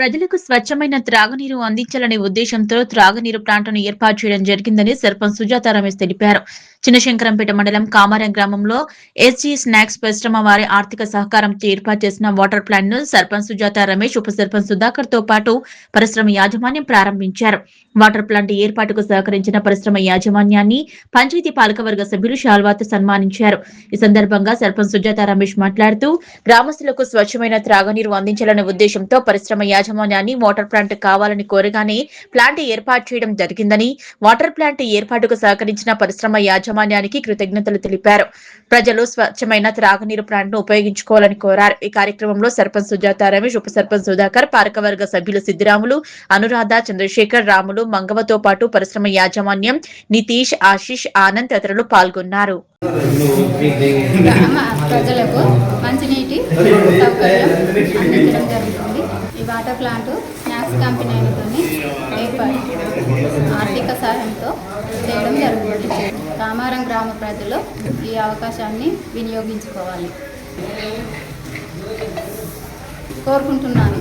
ప్రజలకు స్వచ్ఛమైన త్రాగునీరు అందించాలనే ఉద్దేశంతో త్రాగునీరు ప్లాంట్ను ఏర్పాటు చేయడం జరిగిందని సర్పంచ్ సుజాత రమేష్ తెలిపారు. చిన్నశంకరంపేట మండలం కామారం గ్రామంలో ఎస్జీ స్నాక్స్ పరిశ్రమ వారి ఆర్థిక సహకారంతో ఏర్పాటు చేసిన వాటర్ ప్లాంట్ ను సర్పంచ్ సుజాత రమేష్, ఉప సర్పంచ్ సుధాకర్ తో పాటు పరిశ్రమ యాజమాన్యం ప్రారంభించారు. వాటర్ ప్లాంట్ ఏర్పాటుకు సహకరించిన పరిశ్రమ యాజమాన్యాన్ని పంచాయతీ పాలకవర్గ సభ్యులు శాల్వాతో సన్మానించారు. ఈ సందర్భంగా సర్పంచ్ సుజాత రమేష్ మాట్లాడుతూ గ్రామస్తులకు స్వచ్ఛమైన త్రాగునీరు అందించాలనే ఉద్దేశంతో పరిశ్రమ యాజమాన్యాన్ని వాటర్ ప్లాంట్ కావాలని కోరగానే ప్లాంట్ ఏర్పాటు చేయడం జరిగిందని, వాటర్ ప్లాంట్ ఏర్పాటుకు సహకరించిన పరిశ్రమ యాజమాన్యానికి కృతజ్ఞతలు తెలిపారు. ప్రజలు స్వచ్ఛమైన త్రాగునీరు ప్లాంట్ ను ఉపయోగించుకోవాలని కోరారు. ఈ కార్యక్రమంలో సర్పంచ్ సుజాత రమేష్, ఉప సర్పంచ్ సుధాకర్, పాలకవర్గ సభ్యులు సిద్దిరాములు, అనురాధ, చంద్రశేఖర్, రాములు, మంగవతో పాటు పరిశ్రమ యాజమాన్యం నితీష్, ఆశీష్, ఆనంద్ తదితరులు పాల్గొన్నారు. ప్రజలకు మంచినీటి సౌకర్యం అందించడం జరుగుతుంది. ఈ వాటర్ ప్లాంట్ స్నాక్స్ కంపెనీలతో ఏర్పాటు ఆర్థిక సహాయంతో చేయడం జరుగుతుంది. కామారం గ్రామ ప్రజలు ఈ అవకాశాన్ని వినియోగించుకోవాలి కోరుకుంటున్నాను.